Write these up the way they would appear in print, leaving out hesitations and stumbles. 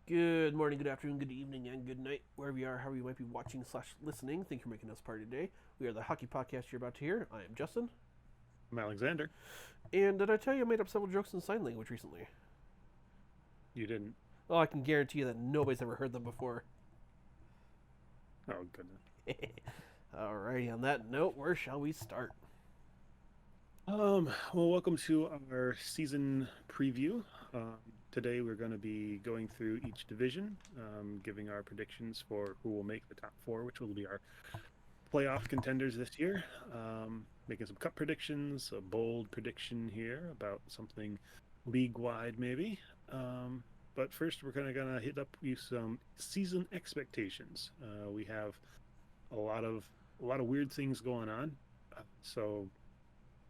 Good morning, good afternoon, good evening, and good night, wherever you are, however you might be watching slash listening. Thank you for making us part today. We are the hockey podcast you're about to hear. I am Justin. I'm Alexander. And did I tell you I made up several jokes in sign language recently? You didn't. Oh, I can guarantee you that nobody's ever heard them before. Oh, goodness. Alrighty, on that note, where shall we start? Well, welcome to our season preview. Um, Today we're going to be going through each division, giving our predictions for who will make the top four, which will be our playoff contenders this year. Making some cup predictions, a bold prediction here about something league-wide, maybe. But first, we're kind of gonna hit up you some season expectations. We have a lot of weird things going on. So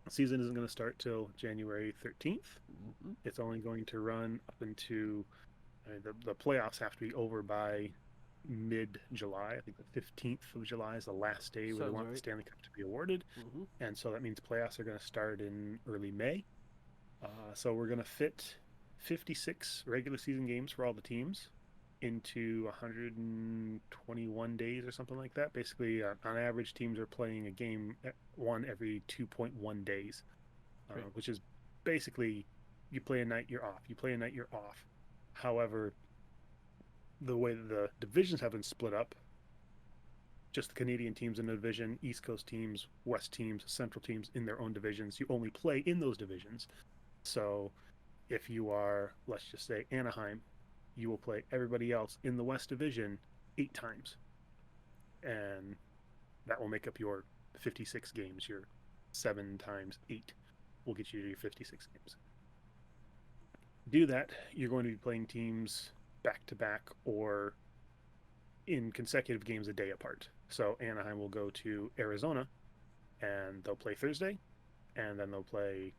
season isn't going to start till January 13th. Mm-hmm. It's only going to run up into the playoffs have to be over by mid July. I think the 15th of July is the last day where they Sounds want the right. Stanley Cup to be awarded. Mm-hmm. And so that means playoffs are going to start in early May. So we're going to fit 56 regular season games for all the teams into 121 days or something like that. Basically, on average, teams are playing a game one every 2.1 days, Right. which is basically you play a night, you're off. You play a night, you're off. However, the way that the divisions have been split up, just the Canadian teams in the division, East Coast teams, West teams, Central teams in their own divisions, you only play in those divisions. So if you are, let's just say, Anaheim, you will play everybody else in the West Division 8 times. And that will make up your 56 games. Your 7 times 8 will get you to your 56 games. To do that, you're going to be playing teams back to back or in consecutive games a day apart. So Anaheim will go to Arizona and they'll play Thursday, and then they'll play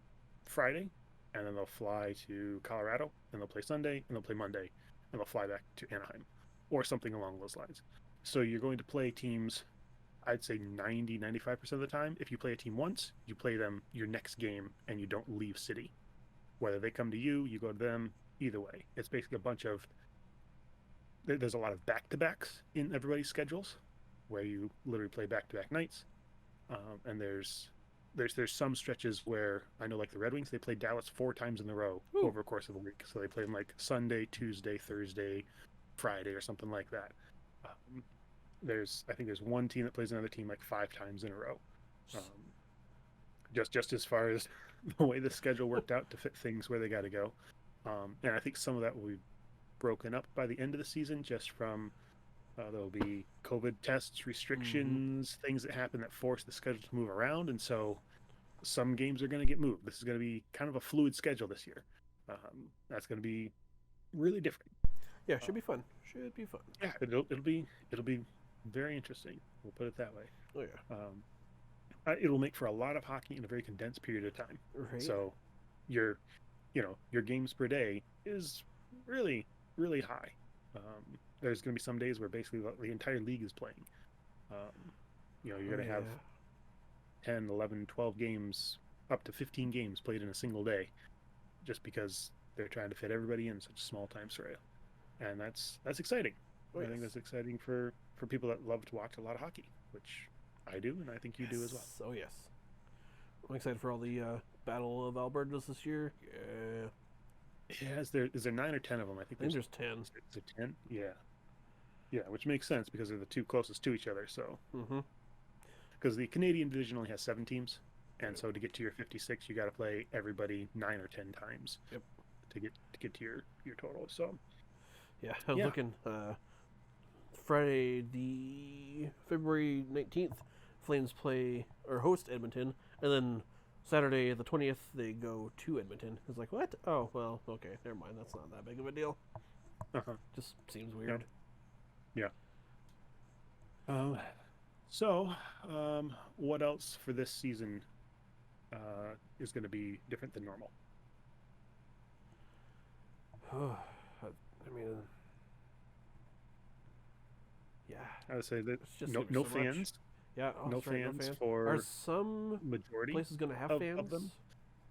Friday, and then they'll fly to Colorado, and they'll play Sunday, and they'll play Monday, and they'll fly back to Anaheim, or something along those lines. So you're going to play teams, I'd say 90-95% of the time. If you play a team once, you play them your next game, and you don't leave city. Whether they come to you, you go to them, either way. It's basically a bunch of, there's a lot of back to backs in everybody's schedules, where you literally play back to back nights. And there's some stretches where I know, like the Red Wings, they play Dallas 4 times in a row Woo. over a course of a week. So they play them like Sunday, Tuesday, Thursday, Friday, or something like that. I think there's one team that plays another team like 5 times in a row. Um, just as far as the way the schedule worked out to fit things where they got to go. And I think some of that will be broken up by the end of the season, just from there'll be COVID tests, Mm-hmm. restrictions, things that happen that force the schedule to move around, and so some games are going to get moved. This is going to be kind of a fluid schedule this year. That's going to be really different. Yeah, should Um, be fun. Should be fun. yeah, it'll be very interesting. We'll put it that way. Oh, yeah. Um, it'll make for a lot of hockey in a very condensed period of time. Right? So your your games per day is really high. There's going to be some days where basically the entire league is playing. You're Oh, going to have yeah. 10, 11, 12 games, up to 15 games played in a single day, just because they're trying to fit everybody in such a small time frame. And that's exciting. Oh, I think yes. that's exciting for people that love to watch a lot of hockey, which I do, and I think you do as well. Yes. Oh, yes. I'm excited for all the Battle of Albertas this year. Yeah. Yeah, is there 9 or 10 of them? I think I think there's there's 10. is it 10? Yeah, yeah, which makes sense because they're the two closest to each other. So Mm-hmm. because the Canadian division only has 7 teams, and Yep. so to get to your 56, you got to play everybody 9 or 10 times Yep. to get to your total. So Yeah, I was yeah, looking. Friday, the February 19th, Flames play or host Edmonton, and then Saturday the 20th they go to Edmonton. It's like what? Oh well, okay, never mind. That's not that big of a deal. uh-huh, Just seems yeah, weird. yeah. Um, so what else for this season is going to be different than normal? I mean, yeah, I would say that it's just no gonna be no so much. fans, Yeah, oh, no that's right, no fans fans. Are for some majority places gonna have of them. fans?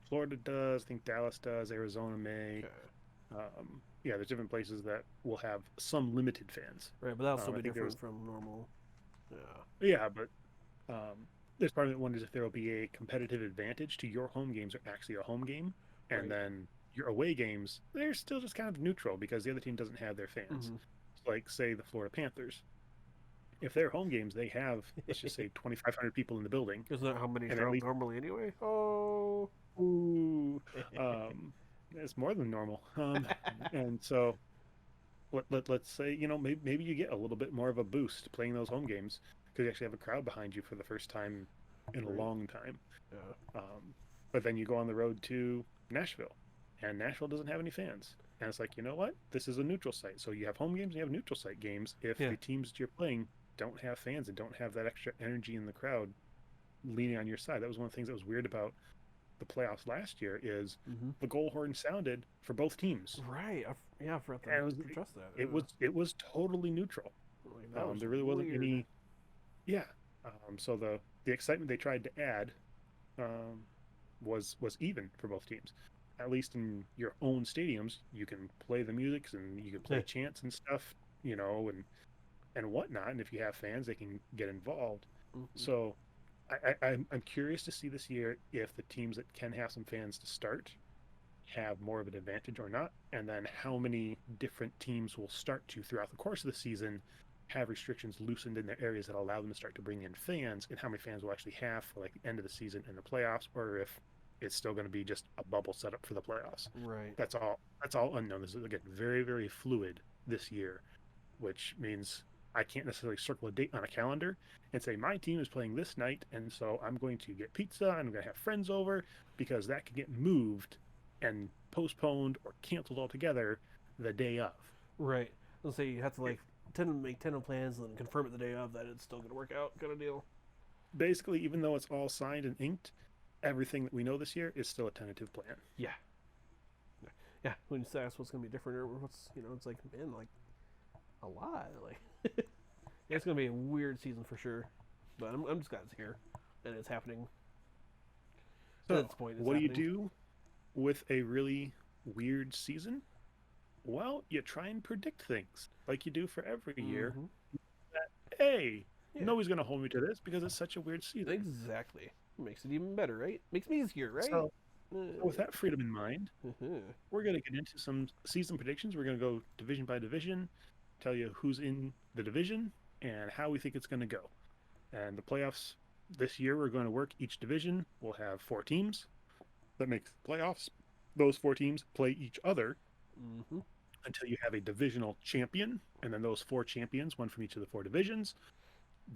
Florida does, I think Dallas does, Arizona may. Okay. yeah, there's different places that will have some limited fans. Right, but that'll still I be think different there's from normal. Yeah. yeah, but there's part of it wonders if there will be a competitive advantage to your home games are actually a home game, and Right. then your away games they're still just kind of neutral because the other team doesn't have their fans. Mm-hmm. Like say the Florida Panthers, if they're home games, they have let's just say 2,500 people in the building, Isn't that how many and at show up least normally anyway? Oh. ooh, it's more than normal. And so let's say maybe you get a little bit more of a boost playing those home games because you actually have a crowd behind you for the first time in a Right. long time. Yeah. But then you go on the road to Nashville, and Nashville doesn't have any fans. And it's like, you know what? This is a neutral site. So you have home games and you have neutral site games if Yeah. the teams that you're playing don't have fans and don't have that extra energy in the crowd leaning on your side. That was one of the things that was weird about the playoffs last year is Mm-hmm. the goal horn sounded for both teams. Right. I forgot And to address that. it was totally neutral. Like, that was There really wasn't weird. any. Yeah. So the excitement they tried to add um, was even for both teams. At least in your own stadiums, you can play the music and you can play chants and stuff, and whatnot. And if you have fans, they can get involved. Mhm. So I'm curious to see this year if the teams that can have some fans to start have more of an advantage or not, and then how many different teams will start to throughout the course of the season have restrictions loosened in their areas that allow them to start to bring in fans, and how many fans will actually have for like the end of the season and the playoffs, or if it's still going to be just a bubble setup for the playoffs. Right. That's all unknown. This is again very, very fluid this year, which means I can't necessarily circle a date on a calendar and say my team is playing this night, and so I'm going to get pizza and I'm going to have friends over, because that can get moved and postponed or canceled altogether the day of. Right. Let's say you have to like make tentative plans and then confirm it the day of that it's still gonna work out, kind of deal. Basically, even though it's all signed and inked, everything that we know this year is still a tentative plan. Yeah. Yeah. When you ask what's gonna be different or what's it's like man like a lot like it's gonna be a weird season for sure, but I'm just glad it's here and it's happening. So, At this point, it's what do you happening. do with a really weird season? Well, you try and predict things like you do for every year. Mhm. Hey, Yeah. nobody's going to hold me to this because it's such a weird season. Exactly. Makes it even better, right? Makes me easier, right? So, with that freedom in mind, Uh-huh. we're going to get into some season predictions. We're going to go division by division, tell you who's in the division and how we think it's going to go. And the playoffs this year, we're going to work each division. We'll have 4 teams that make playoffs. Those 4 teams play each other Mhm. until you have a divisional champion, and then those 4 champions, one from each of the 4 divisions,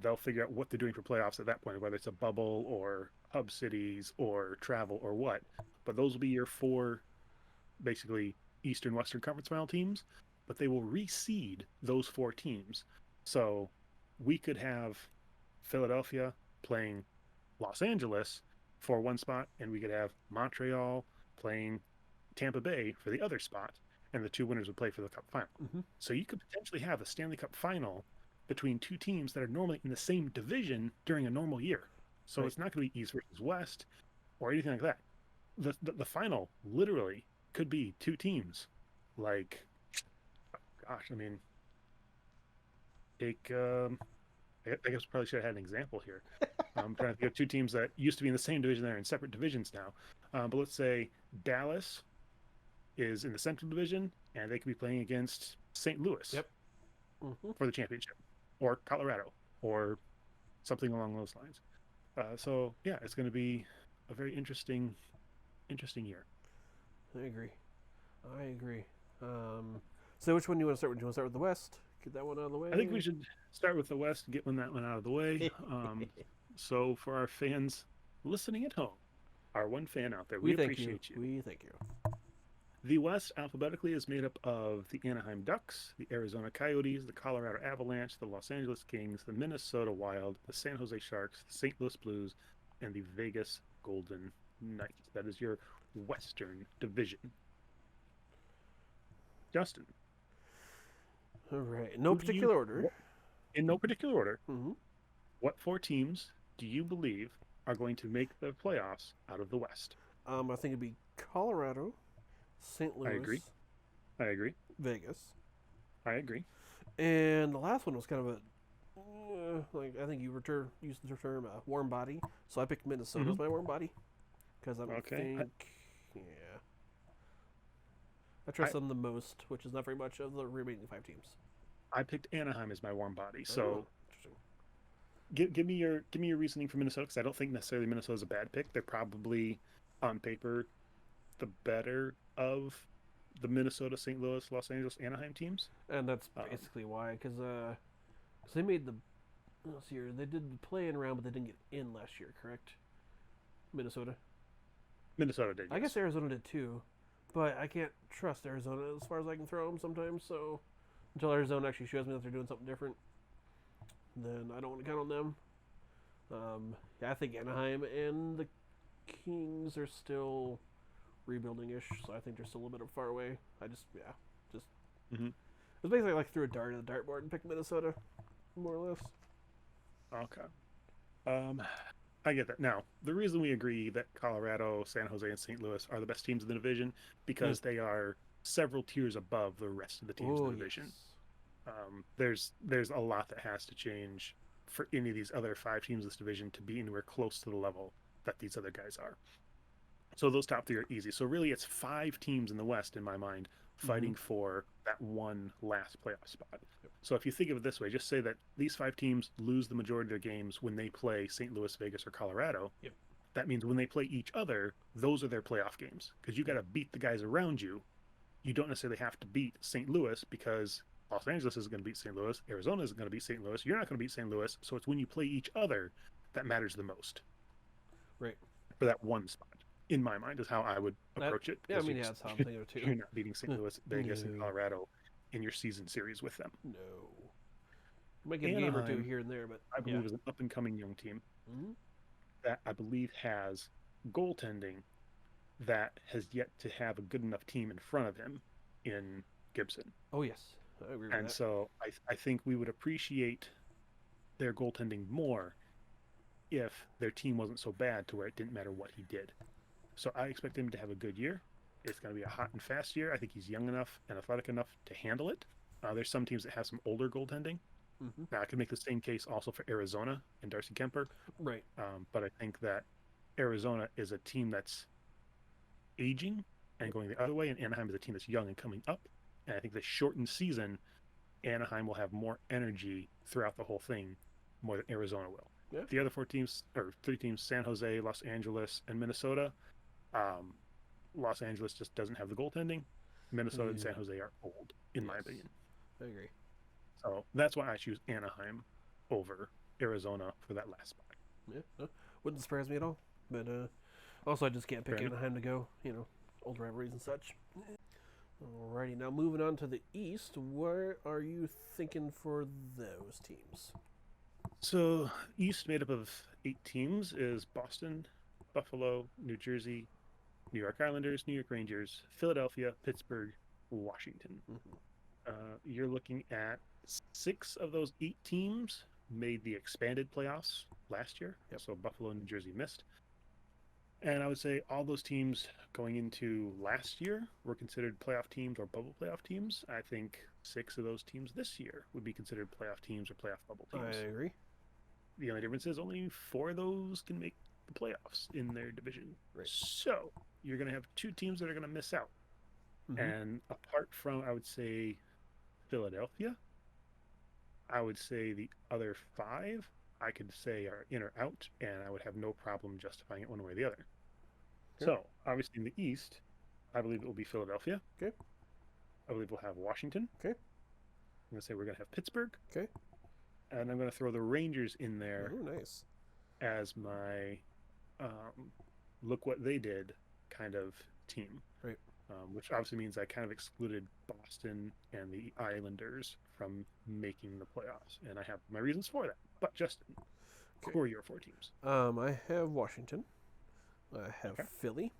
they'll figure out what they're doing for playoffs at that point, whether it's a bubble or hub cities or travel or what. But those will be your 4 basically Eastern Western Conference final teams, but they will reseed those 4 teams. So we could have Philadelphia playing Los Angeles for one spot, and we could have Montreal playing Tampa Bay for the other spot, and the 2 winners would play for the Cup final. Mhm. So you could potentially have a Stanley Cup final between 2 teams that are normally in the same division during a normal year. So Right. it's not going to be East versus West or anything like that. The final literally could be 2 teams. Like, gosh, I mean, take I guess probably should have had an example here. I'm trying to think of 2 teams that used to be in the same division. They're in separate divisions now. But let's say Dallas is in the Central Division, and they could be playing against St. Louis Yep. Mhm. for the championship, or Colorado, or something along those lines. So yeah, it's going to be a very interesting year. I agree. So which one do you want to start with? Do you want to start with the West? Get that one out of the way. I think we should start with the West and get that one out of the way. So for our fans listening at home, our one fan out there, we thank you. appreciate you. We thank you. The West alphabetically is made up of the Anaheim Ducks, the Arizona Coyotes, the Colorado Avalanche, the Los Angeles Kings, the Minnesota Wild, the San Jose Sharks, the St. Louis Blues, and the Vegas Golden Knights. That is your Western Division. Justin. All right. No who do you- particular order. In no particular order, Mm-hmm. what 4 teams do you believe are going to make the playoffs out of the West? I think it'd be Colorado, St. Louis, I agree. Vegas. I agree. And the last one was kind of a like I think you used the term warm body, so I picked Minnesota as my warm body because I don't think, yeah, I trust them the most, which is not very much of the remaining 5 teams. I picked Anaheim as my warm body. Oh, So interesting. give me your reasoning for Minnesota, because I don't think necessarily Minnesota's a bad pick. They're probably on paper the better of the Minnesota, St. Louis, Los Angeles, Anaheim teams. And that's basically why, because they made the last year they did the play-in round, but they didn't get in last year, correct? Minnesota. Minnesota did. Yes. I guess Arizona did too, but I can't trust Arizona as far as I can throw them sometimes. So until Arizona actually shows me that they're doing something different, then I don't want to count on them. Yeah, I think Anaheim and the Kings are still rebuilding-ish, so I think they're still a little bit far away. It was basically like threw a dart at the dartboard and picked Minnesota, more or less. Okay. I get that. Now, the reason we agree that Colorado, San Jose, and St. Louis are the best teams in the division because they are several tiers above the rest of the teams in the division. Yes. There's a lot that has to change for any of these other 5 teams in this division to be anywhere close to the level that these other guys are. So those top 3 are easy. So really, it's 5 teams in the West, in my mind, fighting for that one last playoff spot. Yep. So if you think of it this way, just say that these 5 teams lose the majority of their games when they play St. Louis, Vegas, or Colorado. Yep. That means when they play each other, those are their playoff games, because you got to beat the guys around you. You don't necessarily have to beat St. Louis, because Los Angeles isn't going to beat St. Louis. Arizona isn't going to beat St. Louis. You're not going to beat St. Louis. So it's when you play each other that matters the most. Right. For that one spot, in my mind, is how I would approach it. Yeah, I mean, that's how I'm thinking of it too. You're not beating St. Louis, Vegas, and Colorado in your season series with them. No. You might get a game or 2 here and there, but I believe is an up-and-coming young team that I believe has goaltending that has yet to have a good enough team in front of him in Gibson. Oh, yes. I agree with And that. so I think we would appreciate their goaltending more if their team wasn't so bad to where it didn't matter what he did. So I expect him to have a good year. It's going to be a hot and fast year. I think he's young enough and athletic enough to handle it. There's some teams that have some older goaltending. Now, I could make the same case also for Arizona and Darcy Kemper. Right. But I think that Arizona is a team that's aging and going the other way, and Anaheim is a team that's young and coming up. And I think the shortened season, Anaheim will have more energy throughout the whole thing more than Arizona will. Yeah. The other 4 teams, or 3 teams, San Jose, Los Angeles, and Minnesota, Los Angeles just doesn't have the goaltending. Minnesota and San Jose are old, in my opinion. I agree. So that's why I choose Anaheim over Arizona for that last spot. Yeah, wouldn't surprise me at all. But also, I just can't pick Fair enough. Anaheim to go. Old rivalries and such. Alrighty, now moving on to the East. Where are you thinking for those teams? So East, made up of 8 teams, is Boston, Buffalo, New Jersey, New York Islanders, New York Rangers, Philadelphia, Pittsburgh, Washington. You're looking at 6 of those 8 teams made the expanded playoffs last year. Yep. So Buffalo and New Jersey missed. And I would say all those teams going into last year were considered playoff teams or bubble playoff teams. I think 6 of those teams this year would be considered playoff teams or playoff bubble teams. I agree. The only difference is only 4 of those can make the playoffs in their division. Right. So you're going to have 2 teams that are going to miss out. And apart from, I would say, Philadelphia, I would say the other 5, I could say are in or out, and I would have no problem justifying it one way or the other. Okay. So, obviously in the East, I believe it will be Philadelphia. Okay. I believe we'll have Washington. Okay. I'm going to say we're going to have Pittsburgh. Okay. And I'm going to throw the Rangers in there Oh, nice. as my look what they did kind of team. Right. Which obviously means I kind of excluded Boston and the Islanders from making the playoffs. And I have my reasons for that. But Justin, who are your 4 teams? I have Washington. I have Philly.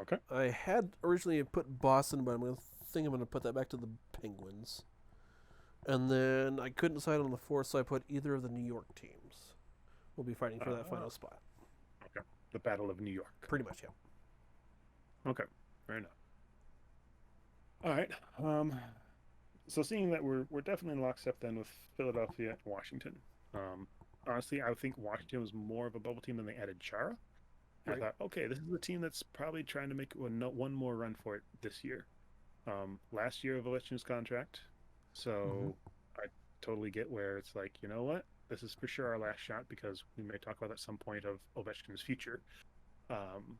Okay. I had originally put Boston, but I'm going to put that back to the Penguins. And then I couldn't decide on the 4th, so I put either of the New York teams. We'll be fighting for that final spot. Okay. The Battle of New York. Pretty much, yeah. Okay. Fair enough. All right. So seeing that we're definitely in lockstep then with Philadelphia and Washington. Um, Honestly, I would think Washington was more of a bubble team than they added Chara. And I Right. thought, okay, this is a team that's probably trying to make one more run for it this year. Last year of Ovechkin's contract, Hmm. so I totally get where it's like, you know what, this is for sure our last shot because we may talk about at some point of Ovechkin's future. Um,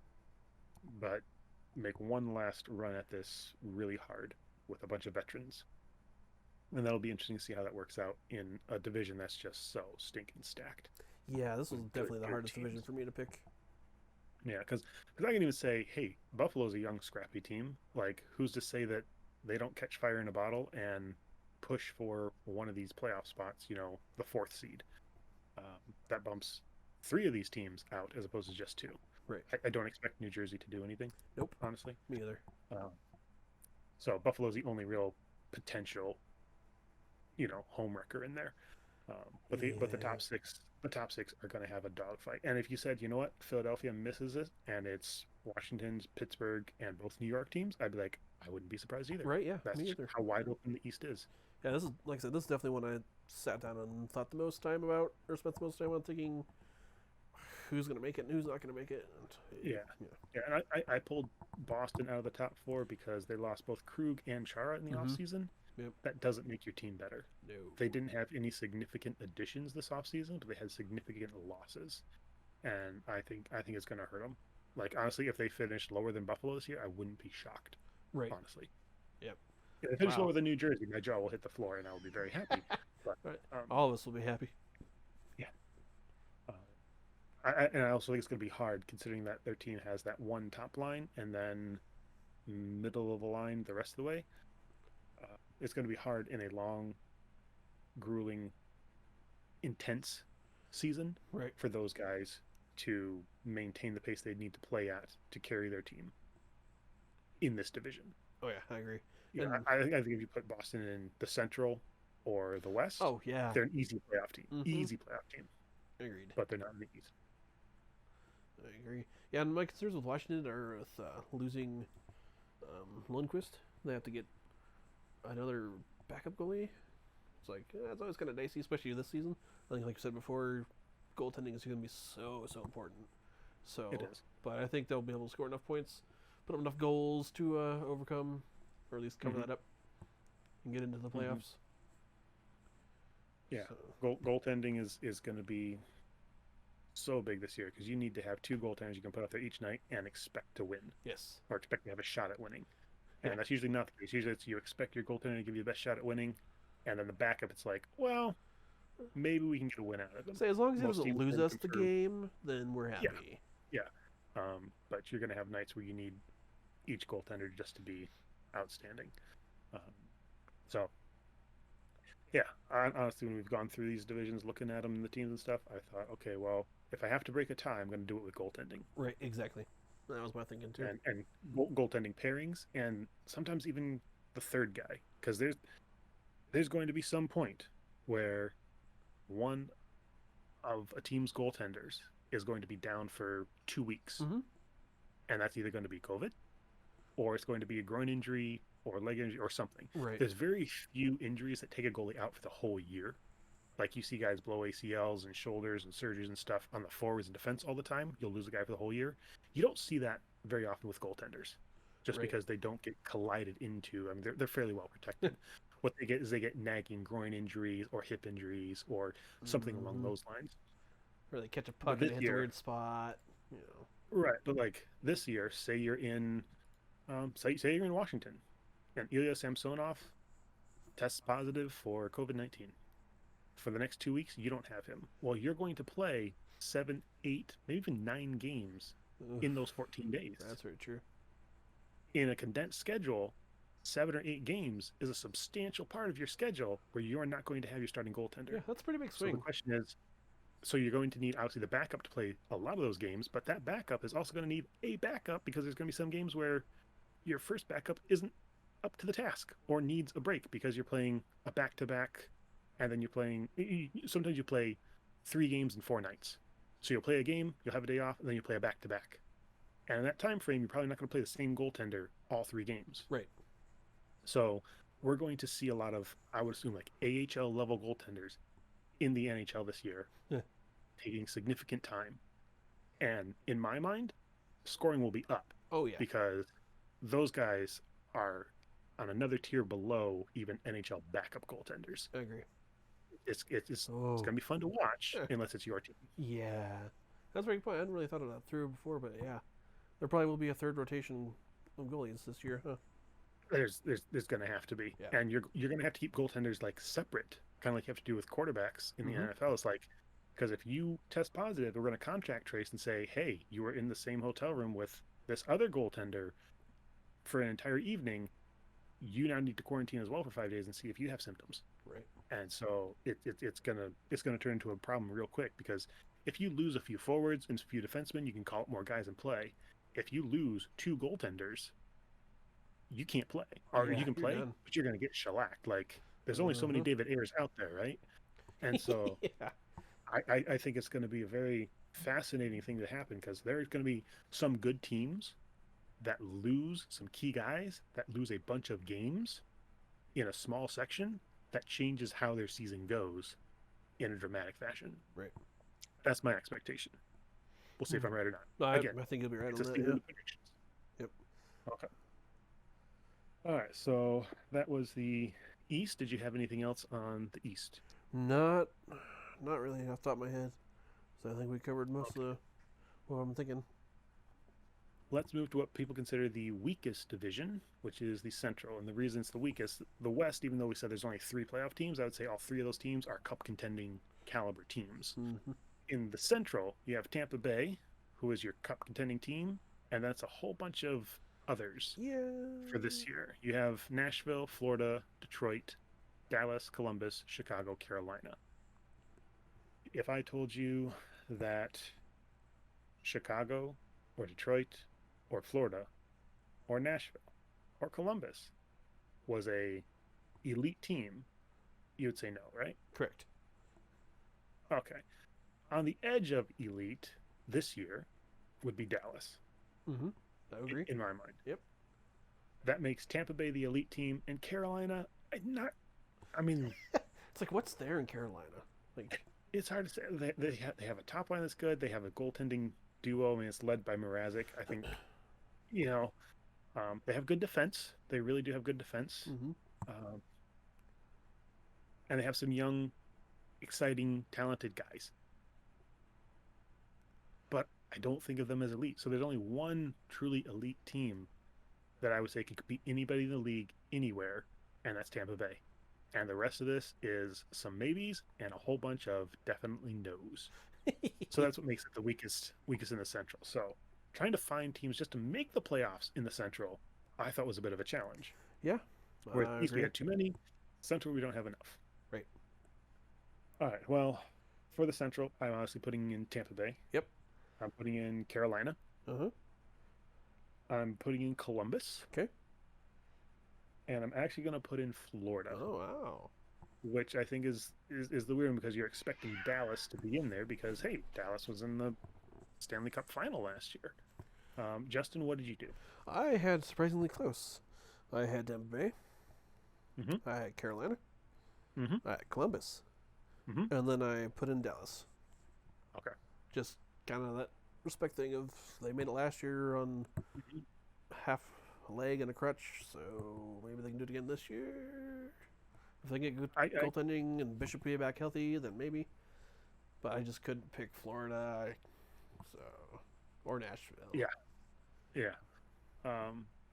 but make one last run at this really hard with a bunch of veterans, and that'll be interesting to see how that works out in a division that's just so stinking stacked Yeah, this was with good definitely the good hardest division teams. for me to pick. Yeah, because I can even say, hey, Buffalo's a young, scrappy team. Like, who's to say that they don't catch fire in a bottle and push for one of these playoff spots? You know, the fourth seed. That bumps three of these teams out as opposed to just two. Right. I don't expect New Jersey to do anything, Nope. honestly. Me either. Um, so Buffalo's the only real potential, home wrecker in there. But Yeah. the top six are going to have a dogfight. And if you said, you know what, Philadelphia misses it, and it's Washington's, Pittsburgh, and both New York teams, I'd be like, I wouldn't be surprised either. Right. Yeah. That's Me just either. how wide open the East is. Yeah. This is like I said. This is definitely one I sat down and thought the most time about, or spent the most time on thinking who's gonna make it and who's not gonna make it. And Yeah, yeah. yeah. And I pulled Boston out of the top four because they lost both Krug and Chara in the Mm-hmm. offseason. Yep. That doesn't make your team better. They No. didn't have any significant additions this offseason, but they had significant losses, and I think it's going to hurt them. Like honestly, if they finished lower than Buffalo this year, I wouldn't be shocked. Right. Honestly, Yep. if they finish Wow. lower than New Jersey, my jaw will hit the floor, and I will be very happy. But Right. um, All of us will be happy. yeah, uh, and I also think it's going to be hard considering that their team has that one top line and then middle of the line the rest of the way. It's going to be hard in a long, grueling, intense season Right. for those guys to maintain the pace they need to play at to carry their team in this division. Oh yeah, I agree. You know, And I think if you put Boston in the Central or the West, oh yeah. they're an easy playoff team. Mm-hmm. Easy playoff team, Agreed. but they're not in the East. I agree. Yeah, and my concerns with Washington are with losing Lundqvist. They have to get another backup goalie. It's like it's always kind of dicey, especially this season. I think, like you said before, goaltending is going to be so important. It So, is. but I think they'll be able to score enough points, put up enough goals to overcome, or at least cover Hmm. that up, and get into the Hmm. playoffs. Yeah, So, goaltending is going to be so big this year because you need to have two goaltenders you can put up there each night and expect to win yes, or expect to have a shot at winning. yeah. And that's usually not the case. Usually it's you expect your goaltender to give you the best shot at winning, and then the backup it's like, well, maybe we can get a win out of them. Say as long as he Most doesn't teams are lose us looking the for game, then we're yeah, happy. yeah. But you're gonna have nights where you need each goaltender just to be outstanding. Um, so yeah, honestly, when we've gone through these divisions, looking at them and the teams and stuff, I thought, okay, well, if I have to break a tie, I'm going to do it with goaltending Right, exactly. That was my thinking too. and goaltending pairings, and sometimes even the third guy, because there's going to be some point where one of a team's goaltenders is going to be down for 2 weeks, Mm-hmm. and that's either going to be COVID or it's going to be a groin injury or leg injury or something. Right. There's very few injuries that take a goalie out for the whole year. Like you see guys blow ACLs and shoulders and surgeries and stuff on the forwards and defense all the time. You'll lose a guy for the whole year. You don't see that very often with goaltenders, just Right. because they don't get collided into. I mean, they're fairly well protected. What they get is they get nagging groin injuries or hip injuries or something along Mm-hmm. those lines. Or they catch a But puck and this it hits a year, weird spot. You know. right? But like this year, say you're in Washington, and Ilya Samsonov tests positive for COVID-19. For the next 2 weeks, you don't have him. Well, you're going to play 7, 8, maybe even 9 games Ugh, in those 14 days. that's very true. In a condensed schedule, 7 or 8 games is a substantial part of your schedule where you're not going to have your starting Yeah, goaltender. that's a pretty big So the swing. question is, so you're going to need obviously the backup to play a lot of those games, but that backup is also going to need a backup because there's going to be some games where your first backup isn't up to the task or needs a break because you're playing a back to back and then you're playing sometimes you play 3 games in 4 nights. So you'll play a game, you'll have a day off, and then you play a back to back. And in that time frame, you're probably not going to play the same goaltender all 3 games. Right. So we're going to see a lot of, I would assume, like AHL level goaltenders in the NHL this year, Yeah. taking significant time. And in my mind, scoring will be up Oh yeah, because those guys are on another tier below even NHL backup goaltenders. I agree. It's Oh going to be fun to watch eh, unless it's your team. yeah, that's a very good point. I hadn't really thought of that through before, but yeah, there probably will be a third rotation of goalies this year. Huh? There's going to have to be, Yeah. and you're going to have to keep goaltenders like separate, kind of like you have to do with quarterbacks in the Mm-hmm. NFL. It's like because if you test positive, we're going to contact trace and say, hey, you were in the same hotel room with this other goaltender for an entire evening. You now need to quarantine as well for 5 days and see if you have symptoms. Right. And so it's gonna turn into a problem real quick because if you lose a few forwards and a few defensemen, you can call up more guys and play. If you lose two goaltenders, you can't play, or Yeah, you can you're play, done. but you're gonna get shellacked. Like there's only so many Uh-huh. David Ayers out there, right? And so Yeah. I think it's going to be a very fascinating thing to happen because there's going to be some good teams that lose some key guys that lose a bunch of games in a small section that changes how their season goes in a dramatic fashion. Right. That's my expectation. We'll see if Hmm. I'm right or not. No, Again, I think you'll be right it's on a that. season Yeah. of predictions. Yep. Okay. All right. So that was the East. Did you have anything else on the East? Not, not really off the top of my head. So I think we covered most of Okay. the what I'm thinking. Let's move to what people consider the weakest division, which is the Central. And the reason it's the weakest, the West, even though we said there's only three playoff teams, I would say all three of those teams are cup contending caliber teams. Mm-hmm. In the Central, you have Tampa Bay, who is your cup contending team, and that's a whole bunch of others for Yeah. this year. You have Nashville, Florida, Detroit, Dallas, Columbus, Chicago, Carolina. If I told you that Chicago or Detroit or Florida or Nashville or Columbus was a elite team, you would say no, right? Correct. Okay. On the edge of elite this year would be Dallas, Mm-hmm. I agree. in my mind. Yep. That makes Tampa Bay the elite team, and Carolina, not. I mean, It's like what's there in Carolina? Like, it's hard to say. They have a top line that's good. They have a goaltending duo. I mean, it's led by Mrazek. I think, you know, they have good defense. They really do have good defense. mm-hmm. Um, and they have some young, exciting, talented guys. But I don't think of them as elite. So there's only one truly elite team that I would say can compete anybody in the league anywhere, and that's Tampa Bay. And the rest of this is some maybes and a whole bunch of definitely no's. So that's what makes it the weakest in the Central. So trying to find teams just to make the playoffs in the Central, I thought was a bit of a challenge. Yeah. Whereas I East we agree. had too many, Central we don't have enough. Right. All right. Well, for the Central, I'm honestly putting in Tampa Bay. Yep. I'm putting in Carolina. Uh-huh. I'm putting in Columbus. Okay. And I'm actually going to put in Florida, Oh wow. which I think is the weird one because you're expecting Dallas to be in there because hey, Dallas was in the Stanley Cup final last year. Justin, what did you do? I had surprisingly close. I had Tampa Bay. Mm-hmm. I had Carolina. Mm-hmm. I had Columbus. Mm-hmm. And then I put in Dallas. Okay. Just kind of that respect thing of they made it last year on Mhm. half a leg and a crutch, so maybe they can do it again this year. If they get good I goaltending and Bishop be back healthy, then maybe. But I just couldn't pick Florida, so or Nashville. yeah, yeah.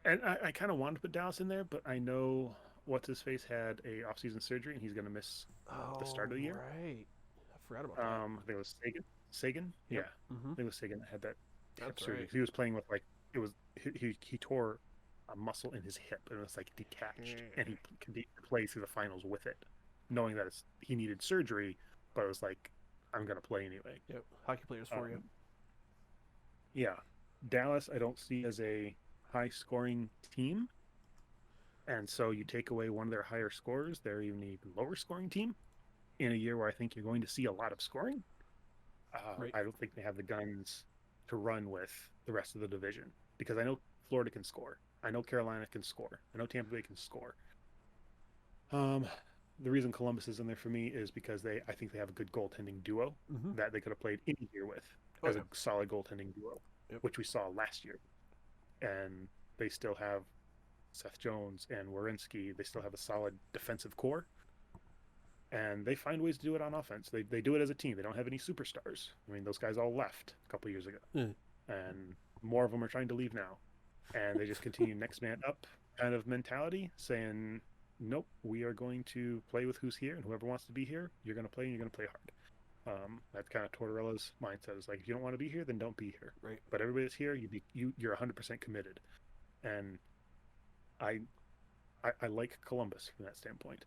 And I kind of wanted to put Dallas in there, but I know what's his face had a off-season surgery and he's going to miss the Oh start of the year. right, I forgot about that. I think it was Sagan. Sagan, yeah, Yep. Mm-hmm. I think it was Sagan that had that hip That's surgery. right. 'Cause he was playing with like it was he tore a muscle in his hip and it was like detached, and he could play through the finals with it, knowing that he needed surgery, but it was like I'm gonna play anyway. Yep. Hockey players for you. Yeah, Dallas I don't see as a high scoring team, and so you take away one of their higher scorers, they're even a lower scoring team in a year where I think you're going to see a lot of scoring. Right. I don't think they have the guns to run with the rest of the division because I know Florida can score. I know Carolina can score. I know Tampa Bay can score. The reason Columbus is in there for me is because I think they have a good goaltending duo Mm-hmm. that they could have played any year with Oh as yeah. a solid goaltending duo, Yep. which we saw last year. And they still have Seth Jones and Werenski. They still have a solid defensive core, and they find ways to do it on offense. They do it as a team. They don't have any superstars. I mean, those guys all left a couple years ago, Mm. and more of them are trying to leave now. And they just continue next man up kind of mentality, saying, "Nope, we are going to play with who's here, and whoever wants to be here, you're going to play, and you're going to play hard." That's kind of Tortorella's mindset. Is like, if you don't want to be here, then don't be here. Right. But everybody that's here, you're 100% committed, and I I like Columbus from that standpoint.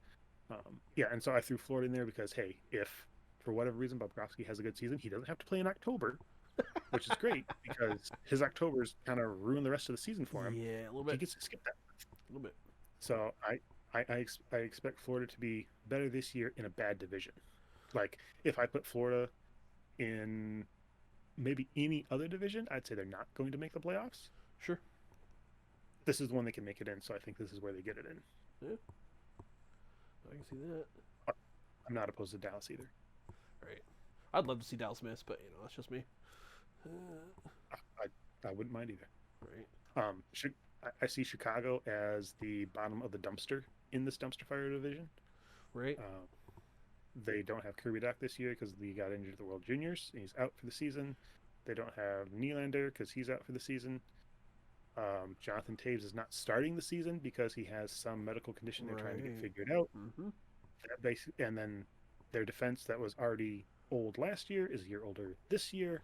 Yeah, and so I threw Florida in there because, hey, if for whatever reason Bobrovsky has a good season, he doesn't have to play in October, which is great because his October's kind of ruined the rest of the season for him. Yeah, a little He bit. gets to skip that. A little bit. So I expect Florida to be better this year in a bad division. Like if I put Florida in maybe any other division, I'd say they're not going to make the playoffs. Sure. This is the one they can make it in, so I think this is where they get it in. Yeah. I can see that. I'm not opposed to Dallas either. Right. I'd love to see Dallas miss, but that's just me. I wouldn't mind either. Right. I see Chicago as the bottom of the dumpster in this dumpster fire division. Right. They don't have Kirby Dach this year because he got injured at the World Juniors and he's out for the season. They don't have Nylander because he's out for the season. Jonathan Taves is not starting the season because he has some medical condition they're trying to get Right. figured out. Mm-hmm. And then their defense that was already old last year is a year older this year,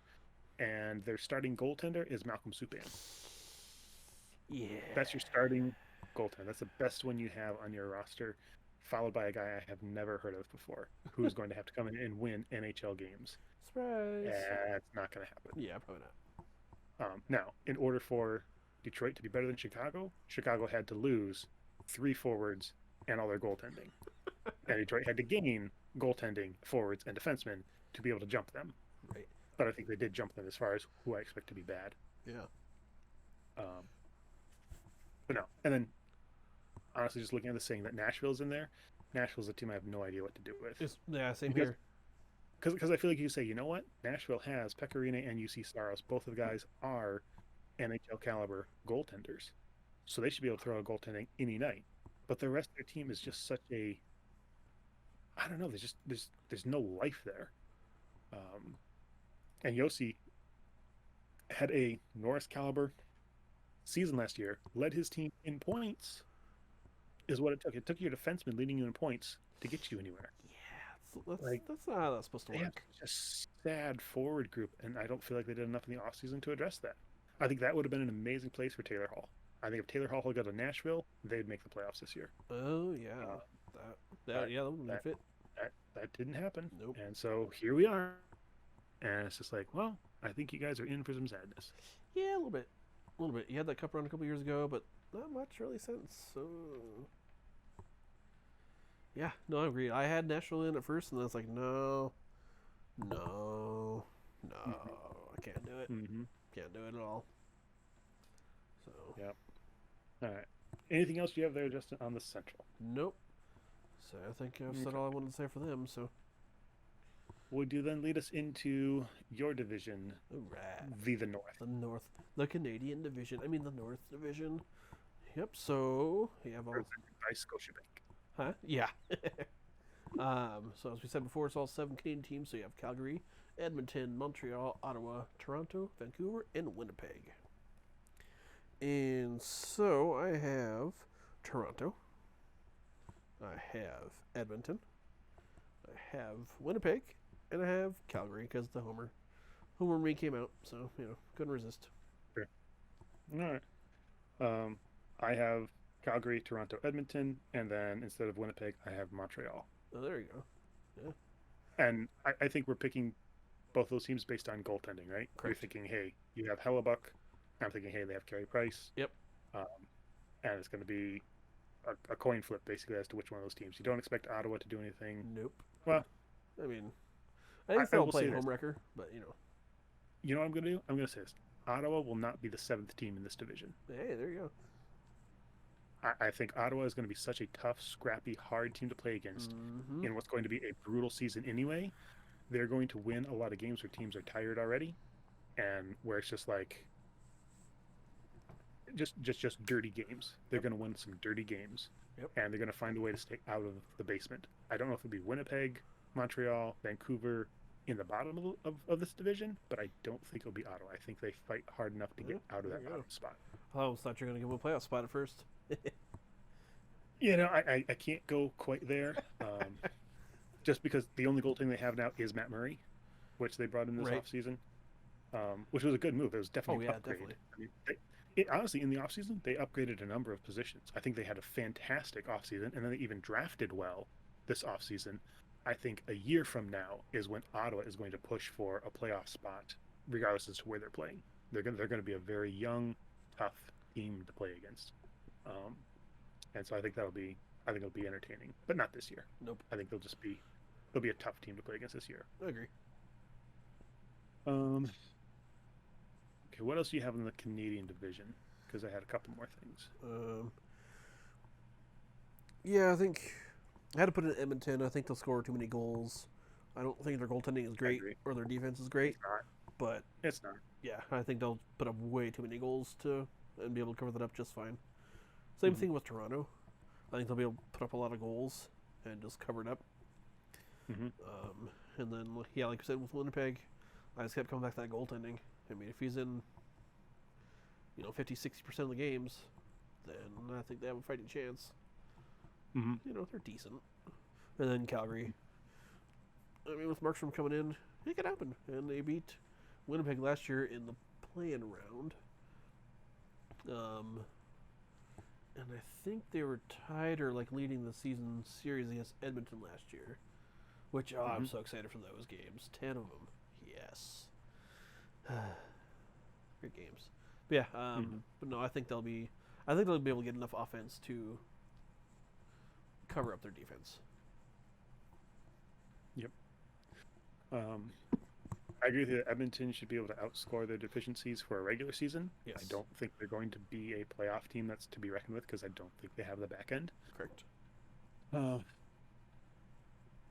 and their starting goaltender is Malcolm Subban. Yeah. That's your starting goaltender. That's the best one you have on your roster, followed by a guy I have never heard of before, who's going to have to come in and win NHL games. Surprise. That's not going to happen. Yeah, probably not. Now, in order for Detroit to be better than Chicago, Chicago had to lose 3 forwards and all their goaltending. And Detroit had to gain goaltending, forwards, and defensemen to be able to jump them. Right. But I think they did jump them as far as who I expect to be bad. Yeah. But no. And then, honestly, just looking at this, saying that Nashville's in there, Nashville's a team I have no idea what to do with. Same Because- here. Because I feel like you say, you know what? Nashville has Pecorine and UC Saros. Both of the guys are NHL caliber goaltenders. So they should be able to throw a goaltending any night. But the rest of their team is just such a, I don't know, there's no life there. And Yossi had a Norris caliber season last year, led his team in points, is what it took. It took your defenseman leading you in points to get you anywhere. Yeah, Like, that's not how that's supposed to They have work. such a sad forward group, and I don't feel like they did enough in the offseason to address that. I think that would have been an amazing place for Taylor Hall. I think if Taylor Hall had gone to Nashville, they'd make the playoffs this year. Oh yeah, that would that- fit. That didn't happen. Nope. And so here we are. And it's just like, well, I think you guys are in for some sadness. Yeah, a little bit, You had that cup run a couple years ago, but not much really since. So yeah, no, I agree. I had Nashville in at first, and then it's like, no, I can't do it. Mm-hmm. Can't do it at all. So All right. Anything else you have there, Justin, on the Central? nope. So I think I've said Okay. all I wanted to say for them. So Would you then lead us into your division, all right. the North? The Canadian division. I mean the North division. Yep. So you have all. Represented by Scotiabank. Huh? Yeah. So as we said before, it's all 7 Canadian teams. So you have Calgary, Edmonton, Montreal, Ottawa, Toronto, Vancouver, and Winnipeg. And so I have Toronto. I have Edmonton. I have Winnipeg, and I have Calgary because the Homer me came out. So couldn't resist. All right. I have Calgary, Toronto, Edmonton, and then instead of Winnipeg, I have Montreal. Oh, there you go. And I think we're picking both those teams based on goaltending, right? You're Correct. thinking, hey, you have Hellebuck. I'm thinking, hey, they have Carey Price. Yep. And it's going to be a coin flip, basically, as to which one of those teams. You don't expect Ottawa to do anything. Nope. Well, I mean, I think I they'll will play say this. homewrecker, but You know what I'm going to do? I'm going to say this. Ottawa will not be the 7th team in this division. hey, there you go. I think Ottawa is going to be such a tough, scrappy, hard team to play against Mm-hmm. in what's going to be a brutal season anyway. They're going to win a lot of games where teams are tired already, and where it's just like just dirty games. They're Yep. going to win some dirty games, Yep. and they're going to find a way to stay out of the basement. I don't know if it'll be Winnipeg, Montreal, Vancouver in the bottom of this division, but I don't think it'll be Ottawa. I think they fight hard enough to Yeah, get out of there that you go. bottom spot. I always thought you were going to give them a playoff spot at first. I can't go quite there, just because the only goaltending they have now is Matt Murray, which they brought in this Right. offseason, which was a good move. It was Oh, definitely yeah, an upgrade. definitely. I mean, honestly, in the offseason, they upgraded a number of positions. I think they had a fantastic offseason, and then they even drafted well this offseason. I think a year from now is when Ottawa is going to push for a playoff spot, regardless as to where they're playing. They're going to be a very young, tough team to play against. And so I think it'll be entertaining, but not this year. Nope. I think they'll be a tough team to play against this year. I agree. Um, okay, what else do you have in the Canadian division? Because I had a couple more things. Yeah, I think I had to put in Edmonton. I think they'll score too many goals. I don't think their goaltending is great agree. or their defense is great, It's not. but It's not. yeah, I think they'll put up way too many goals to and be able to cover that up just fine. Same Mhm. thing with Toronto. I think they'll be able to put up a lot of goals and just cover it up. Hmm. And then yeah, like you said with Winnipeg, I just kept coming back to that goaltending. I mean, if he's in, 50-60% of the games, then I think they have a fighting chance. Hmm. They're decent. And then Calgary. I mean, with Markstrom coming in, it could happen. And they beat Winnipeg last year in the play-in round. And I think they were tied or like leading the season series against Edmonton last year. Which I'm Mhm. so excited for those games. 10 of them. Yes. Great games. But yeah, but no, I think they'll be able to get enough offense to cover up their defense. I agree with you that Edmonton should be able to outscore their deficiencies for a regular season. Yes. I don't think they're going to be a playoff team that's to be reckoned with because I don't think they have the back end. Correct.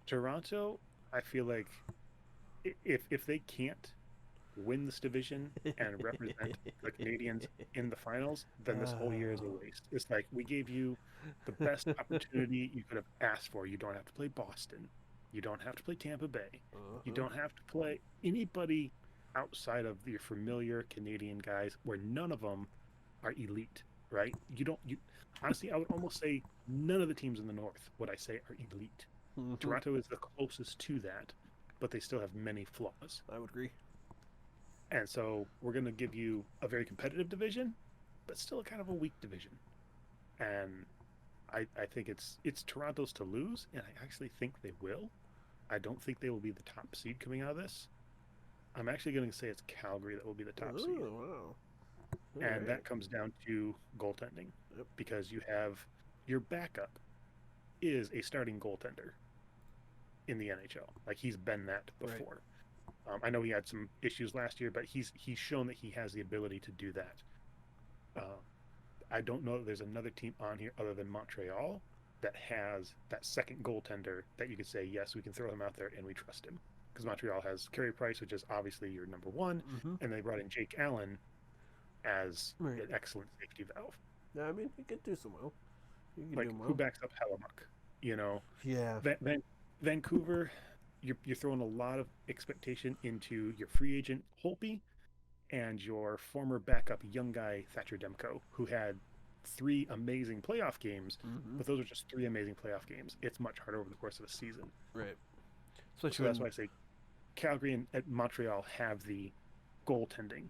Toronto, I feel like if they can't win this division and represent the Canadians in the finals, then this whole year is a waste. It's like we gave you the best opportunity you could have asked for. You don't have to play Boston. You don't have to play Tampa Bay. You don't have to play anybody outside of your familiar Canadian guys where none of them are elite, right? You honestly, I would almost say none of the teams in the North, would I say, are elite. Mhm. Toronto is the closest to that, but they still have many flaws. I would agree. And so we're going to give you a very competitive division, but still a kind of a weak division. And I think it's Toronto's to lose, and I actually think they will. I don't think they will be the top seed coming out of this. I'm actually going to say it's Calgary that will be the top seed. Oh, wow. And Alright. that comes down to goaltending. Yep. Because you have your backup is a starting goaltender in the NHL. Like he's been that Right. before. I know he had some issues last year, but he's shown that he has the ability to do that. I don't know that there's another team on here other than Montreal that has that second goaltender that you could say, yes, we can throw him out there and we trust him. Because Montreal has Carey Price, which is obviously your number one, Mhm. and they brought in Jake Allen as Right. an excellent safety valve. Yeah, I mean, he could do some well. He could Like, do well. who backs up Hellebuck? Yeah. Vancouver, you're throwing a lot of expectation into your free agent Holtby and your former backup young guy Thatcher Demko, who had 3 amazing playoff games, Mhm. but those are just 3 amazing playoff games. It's much harder over the course of a season. Right. So Especially that's why when, I say Calgary and Montreal have the goaltending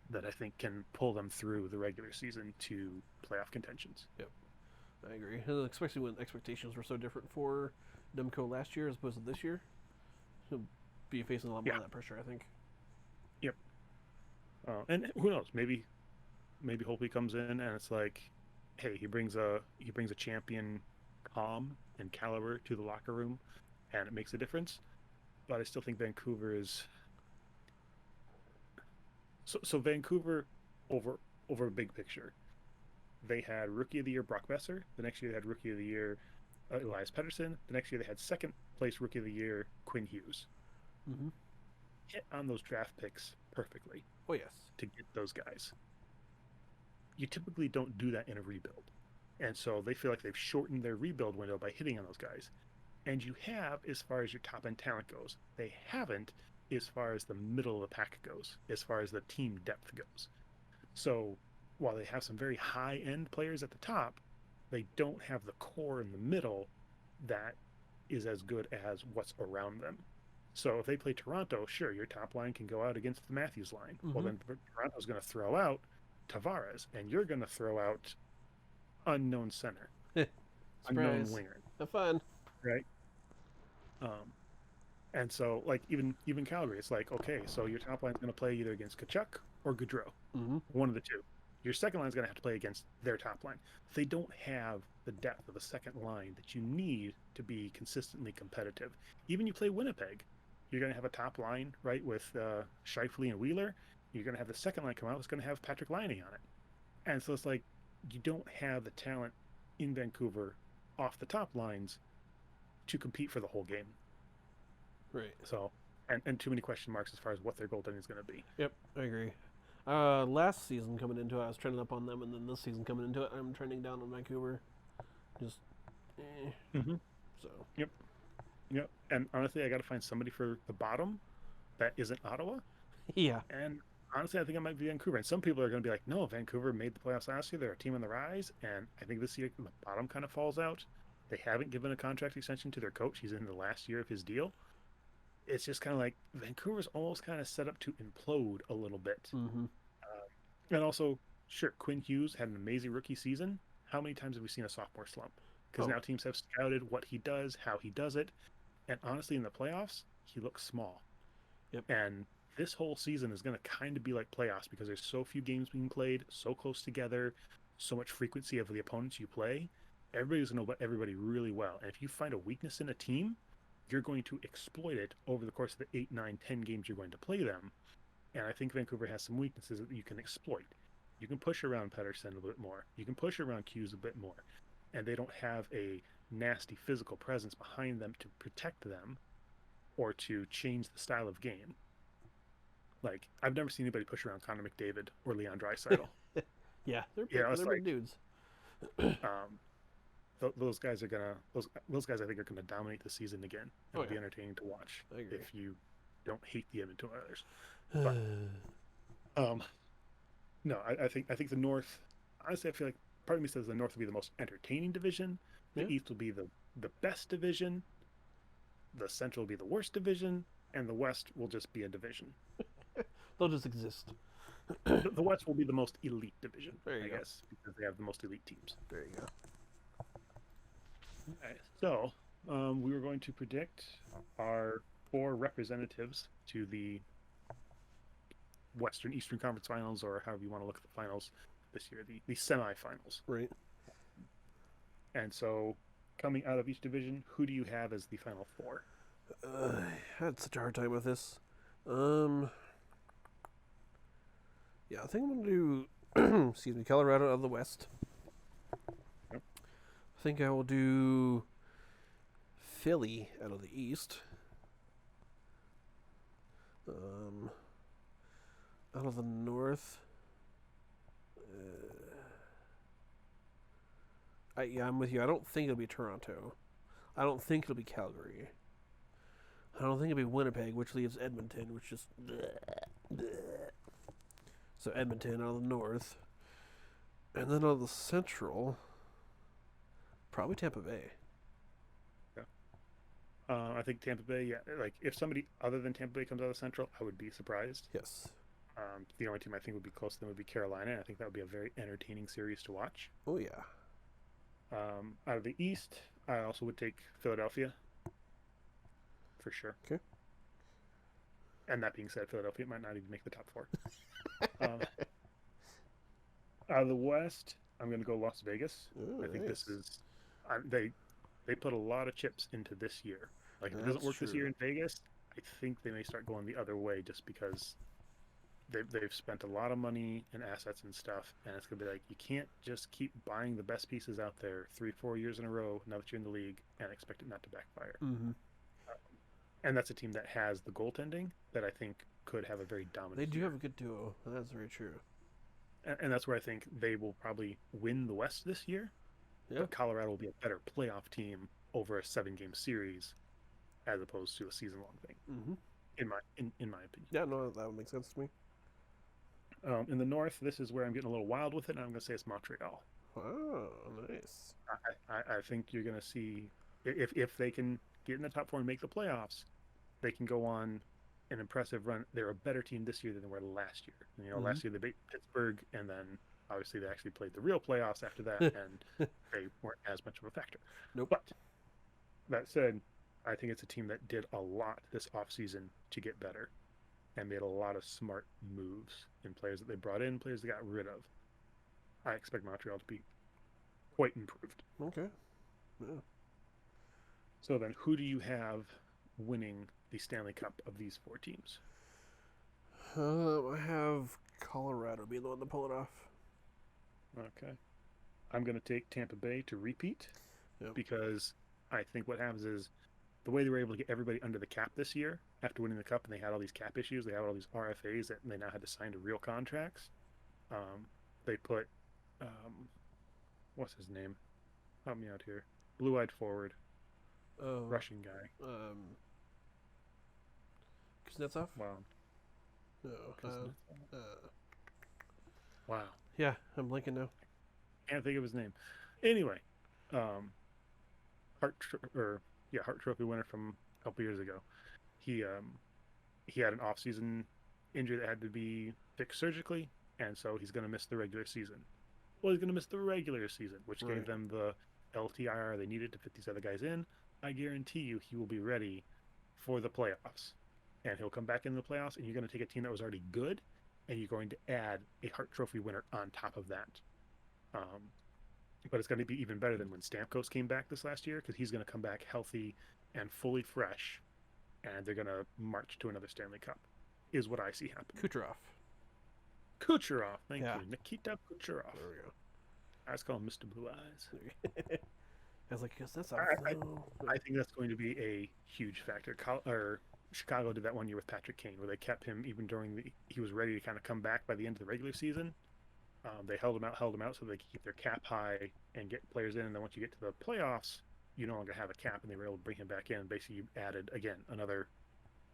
that I think can pull them through the regular season to playoff contentions. I agree. And especially when expectations were so different for Demko last year as opposed to this year. He'll be facing a lot more Yeah. of that pressure, I think. Yep. And who knows? Maybe Holtby comes in and it's like, hey, he brings a champion calm and caliber to the locker room, and it makes a difference. But I still think Vancouver is so Vancouver over a big picture. they had Rookie of the Year Brock Besser. The next year they had Rookie of the Year Elias Pettersson. The next year they had second place Rookie of the Year Quinn Hughes. Mm-hmm. Hit on those draft picks perfectly Oh yes. to get those guys. You typically don't do that in a rebuild. And so they feel like they've shortened their rebuild window by hitting on those guys. And you have as far as your top end talent goes. They haven't as far as the middle of the pack goes, as far as the team depth goes. So while they have some very high end players at the top, they don't have the core in the middle that is as good as what's around them. So if they play Toronto, sure, your top line can go out against the Matthews line. Mm-hmm. Well, then Toronto's going to throw out Tavares, and you're going to throw out unknown center, unknown winger, Have fun. right? And so like even Calgary, it's like, okay, so your top line's going to play either against Kachuk or Gaudreau, Mm-hmm. one of the two. Your second line's going to have to play against their top line. They don't have the depth of a second line that you need to be consistently competitive. Even you play Winnipeg, you're going to have a top line, right, with Scheifele and Wheeler. You're going to have the second line come out. It's going to have Patrick Laine on it. And so it's like you don't have the talent in Vancouver off the top lines to compete for the whole game. Right. So, and too many question marks as far as what their goaltending is going to be. Yep, I agree. Last season coming into it, I was trending up on them, and then this season coming into it, I'm trending down on Vancouver. Just, Mm-hmm. So. Yep. And honestly, I got to find somebody for the bottom that isn't Ottawa. Yeah. And honestly, I think it might be Vancouver. And some people are going to be like, no, Vancouver made the playoffs last year. They're a team on the rise. And I think this year the bottom kind of falls out. They haven't given a contract extension to their coach. He's in the last year of his deal. It's just kind of like Vancouver's almost kind of set up to implode a little bit. Mm-hmm. And also, sure, Quinn Hughes had an amazing rookie season. How many times have we seen a sophomore slump? Because now teams have scouted what he does, how he does it. And honestly, in the playoffs, he looks small. Yep. And this whole season is going to kind of be like playoffs because there's so few games being played, so close together, so much frequency of the opponents you play. Everybody's going to know everybody really well. And if you find a weakness in a team, you're going to exploit it over the course of the 8, 9, 10 games you're going to play them. And I think Vancouver has some weaknesses that you can exploit. You can push around Pettersson a bit more. You can push around Hughes a bit more. And they don't have a nasty physical presence behind them to protect them or to change the style of game. Like, I've never seen anybody push around Connor McDavid or Leon Draisaitl. Yeah, they're big dudes. Those guys are gonna those guys I think are gonna dominate the season again. It'll be entertaining to watch if you don't hate the Edmonton Oilers. But no, I think the North. Honestly, I feel like part of me says the North will be the most entertaining division. The East will be the best division. The Central will be the worst division, and the West will just be a division. They'll just exist. The West will be the most elite division, I guess, because they have the most elite teams. There you go. Okay, so we were going to predict our 4 representatives to the Western Eastern Conference Finals, or however you want to look at the finals this year, the semifinals. Right. And so, coming out of each division, who do you have as the final 4? I had such a hard time with this. Yeah, I think I'm going to do, excuse me, Colorado out of the West. Yep. I think I will do Philly out of the East. Out of the North. I'm with you. I don't think it'll be Toronto. I don't think it'll be Calgary. I don't think it'll be Winnipeg, which leaves Edmonton, which just... So Edmonton out of the North. And then out of the Central, probably Tampa Bay. Yeah. I think Tampa Bay, yeah. Like, if somebody other than Tampa Bay comes out of the Central, I would be surprised. Yes. The only team I think would be close to them would be Carolina, and I think that would be a very entertaining series to watch. Oh, yeah. Out of the East, I also would take Philadelphia. For sure. Okay. And that being said, Philadelphia might not even make the top 4. Out of the West, I'm going to go Las Vegas. Ooh, I think nice. this is... They put a lot of chips into this year. Like, if it doesn't work this year in Vegas, I think they may start going the other way just because they've spent a lot of money and assets and stuff, and it's gonna be like you can't just keep buying the best pieces out there 3-4 years in a row now that you're in the league and expect it not to backfire. Mm-hmm. And that's a team that has the goaltending that I think could have a very dominant. They do year. have a good duo. That's very true. And that's where I think they will probably win the West this year. Yeah. But Colorado will be a better playoff team over a 7-game series as opposed to a season-long thing. Mm-hmm. In my opinion. Yeah, no, that would make sense to me. In the North, this is where I'm getting a little wild with it, and I'm going to say it's Montreal. Oh, nice. I think you're going to see if they can get in the top 4 and make the playoffs, they can go on an impressive run. They're a better team this year than they were last year. You know, last year they beat Pittsburgh, and then obviously they actually played the real playoffs after that, and they weren't as much of a factor. Nope. But that said, I think it's a team that did a lot this offseason to get better and made a lot of smart moves in players that they brought in, players they got rid of. I expect Montreal to be quite improved. Okay. Yeah. So then, who do you have winning the Stanley Cup of these 4 teams? I have Colorado being the one to pull it off. Okay. I'm going to take Tampa Bay to repeat because I think what happens is the way they were able to get everybody under the cap this year after winning the cup, and they had all these cap issues, they had all these RFAs that they now had to sign to real contracts. They put, what's his name? Help me out here. Blue-eyed forward, Russian guy. Kuznetsov? Wow. No. Wow. Yeah, I'm blinking now. Can't think of his name. Anyway, Hart Trophy winner from a couple years ago. He had an off-season injury that had to be fixed surgically, and so he's going to miss the regular season. Well, he's going to miss the regular season, which gave them the LTIR they needed to fit these other guys in. I guarantee you he will be ready for the playoffs. And he'll come back in the playoffs, and you're going to take a team that was already good, and you're going to add a Hart Trophy winner on top of that. But it's going to be even better than when Stamkos came back this last year, because he's going to come back healthy and fully fresh, and they're going to march to another Stanley Cup, is what I see happening. Kucherov. Thank you. Nikita Kucherov. There we go. I was calling Mr. Blue Eyes. I was like, because that's I think that's going to be a huge factor. Chicago did that one year with Patrick Kane, where they kept him even during he was ready to kind of come back by the end of the regular season. They held him out so they could keep their cap high and get players in. And then once you get to the playoffs, you no longer have a cap, and they were able to bring him back in. Basically, you added, again, another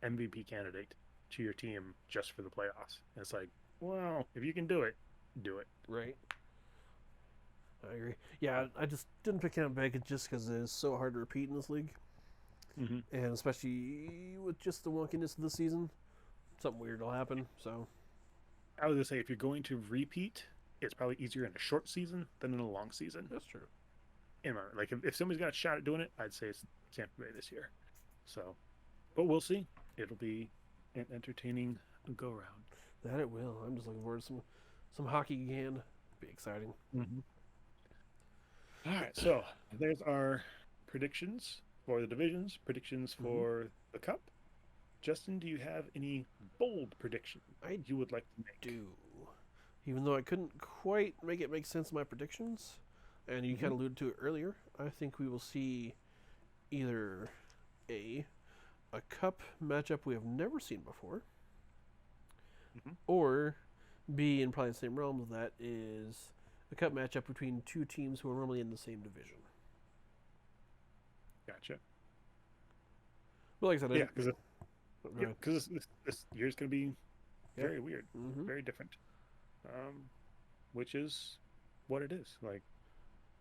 MVP candidate to your team just for the playoffs. And it's like, well, if you can do it, do it. Right. I agree. Yeah, I just didn't pick Tampa Bay just because it is so hard to repeat in this league. Mm-hmm. And especially with just the wonkiness of the season, something weird will happen. So I was going to say, if you're going to repeat, it's probably easier in a short season than in a long season. That's true. Like, if somebody's got a shot at doing it, I'd say it's Tampa Bay this year. So, but we'll see. It'll be an entertaining go-round. That it will. I'm just looking forward to some hockey again. Be exciting. Mm-hmm. All right, so there's our predictions for the divisions, predictions for the Cup. Justin, do you have any bold predictions you would like to make? Do. Even though I couldn't quite make sense of my predictions, and you kind of alluded to it earlier, I think we will see either a Cup matchup we have never seen before, or B, in probably the same realm of that, is a Cup matchup between two teams who are normally in the same division. Gotcha. But like I said, because this year's going to be very weird, very different, which is what it is. Like,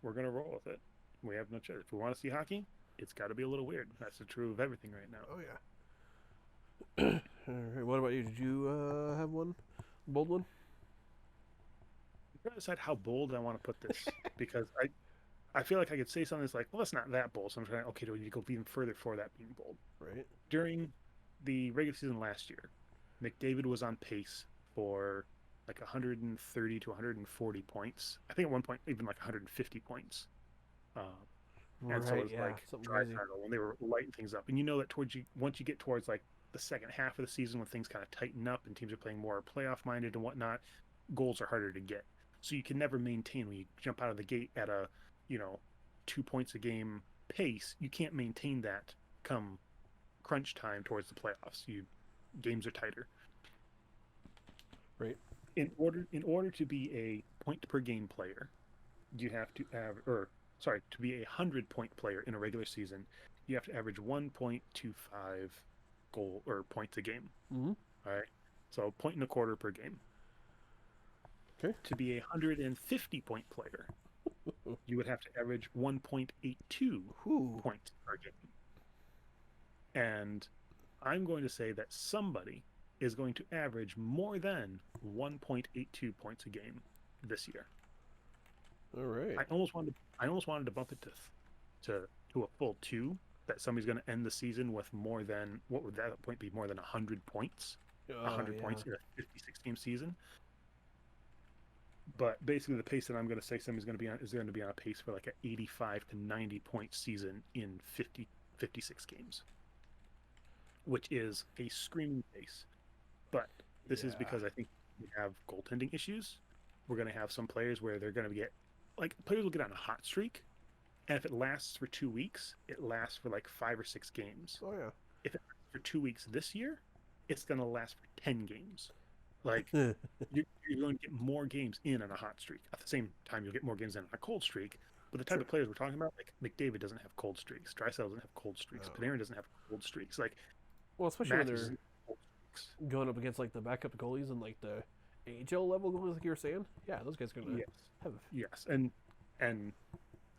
we're going to roll with it. We have no choice. If we want to see hockey, it's got to be a little weird. That's the true of everything right now. Oh, yeah. All right, what about you? Did you have one? Bold one? I'm trying to decide how bold I want to put this because I feel like I could say something that's like, well, that's not that bold. So I'm trying, okay, do we need to go even further for that being bold? Right. During the regular season last year, McDavid was on pace for like 130 to 140 points. I think at one point even like 150 points. And so it was like Draisaitl when they were lighting things up. And you know that once you get towards like the second half of the season when things kind of tighten up and teams are playing more playoff minded and whatnot, goals are harder to get. So you can never maintain when you jump out of the gate at a, 2 points a game pace. You can't maintain that come crunch time towards the playoffs. Games are tighter. Right. In order to be a point per game player, you have to to be a 100-point player in a regular season, you have to average 1.25 goal or points a game. Mm-hmm. All right. So 1.25 per game. Okay. To be a 150-point player, you would have to average 1.82 points per game. And I'm going to say that somebody is going to average more than 1.82 points a game this year. All right. I almost wanted to bump it to a full 2. That somebody's going to end the season with more than, what would that point be? More than 100 points. 100 points in a 56-game season. But basically, the pace that I'm going to say somebody's going to be on is going to be on a pace for like an 85 to 90 point season in 56 games, which is a screaming pace. But this is because I think we have goaltending issues. We're going to have some players where they're going to get, like, players will get on a hot streak, and if it lasts for 2 weeks, it lasts for like 5 or 6 games. Oh yeah. If it lasts for 2 weeks this year, it's going to last for 10 games. Like, you're going to get more games in on a hot streak. At the same time, you'll get more games in on a cold streak. But the type of players we're talking about, like McDavid doesn't have cold streaks. Draisaitl doesn't have cold streaks. Panarin doesn't have cold streaks. Like, well, especially when Matthews they're cold streaks. going up against like the backup goalies and like the AHL level goalies, like you were saying. Yeah, those guys are gonna have. Yes, and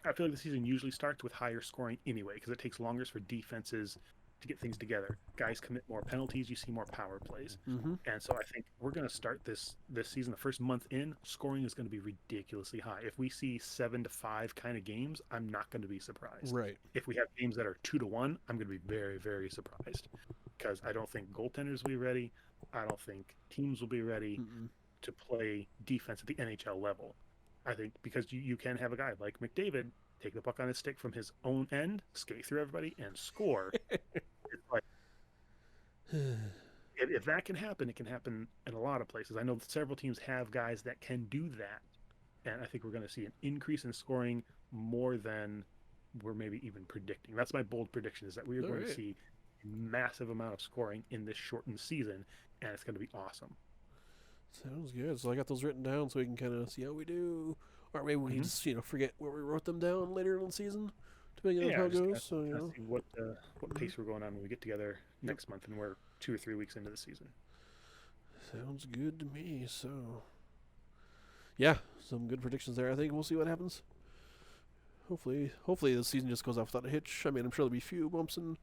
I feel like the season usually starts with higher scoring anyway because it takes longer for defenses to get things together. Guys commit more penalties, you see more power plays. Mm-hmm. And so I think we're going to start this season, the first month in, scoring is going to be ridiculously high. If we see 7-5 kind of games, I'm not going to be surprised. Right. If we have games that are 2-1, I'm going to be very, very surprised because I don't think goaltenders will be ready. I don't think teams will be ready to play defense at the NHL level. I think because you can have a guy like McDavid take the puck on his stick from his own end, skate through everybody, and score. It's like, if that can happen, it can happen in a lot of places. I know several teams have guys that can do that, and I think we're going to see an increase in scoring more than we're maybe even predicting. That's my bold prediction, is that we are going to see a massive amount of scoring in this shortened season, and it's going to be awesome. Sounds good. So I got those written down so we can kind of see how we do. Or maybe we can just, forget where we wrote them down later in the season, depending on how it goes. So, see what pace we're going on when we get together next month, and we're 2 or 3 weeks into the season. Sounds good to me. So, yeah, some good predictions there. I think we'll see what happens. Hopefully the season just goes off without a hitch. I mean, I'm sure there'll be a few bumps and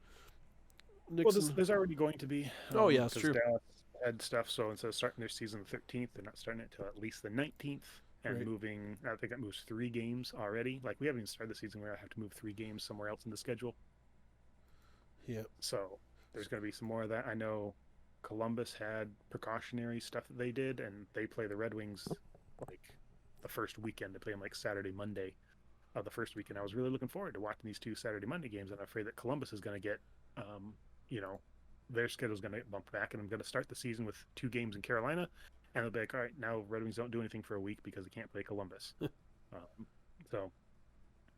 nicks. Well, there's already going to be. Yeah, it's true. Dallas had stuff, so instead of starting their season the 13th, they're not starting it until at least the 19th. And moving, I think that moves 3 games already. Like, we haven't even started the season where I have to move 3 games somewhere else in the schedule. Yeah. So there's going to be some more of that. I know Columbus had precautionary stuff that they did, and they play the Red Wings like the first weekend. They play them like Saturday, Monday of the first weekend. I was really looking forward to watching these 2 Saturday, Monday games, and I'm afraid that Columbus is going to get, their schedule is going to get bumped back, and I'm going to start the season with 2 games in Carolina. And they'll be like, all right, now Red Wings don't do anything for a week because they can't play Columbus. So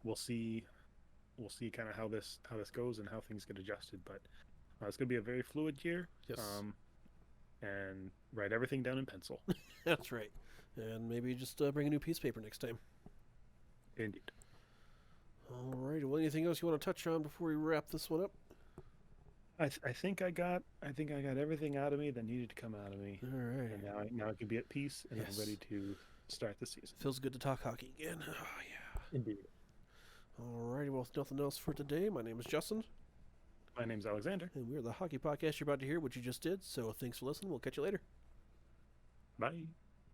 we'll see kind of how this goes and how things get adjusted. But it's going to be a very fluid year. Yes. And write everything down in pencil. That's right. And maybe just bring a new piece of paper next time. Indeed. All right. Well, anything else you want to touch on before we wrap this one up? I think I got everything out of me that needed to come out of me. All right. And now I can be at peace and I'm ready to start the season. Feels good to talk hockey again. Oh yeah. Indeed. All righty. Well, if nothing else for today, my name is Justin. My name's Alexander. And we're the Hockey Podcast you're about to hear what you just did. So thanks for listening. We'll catch you later. Bye.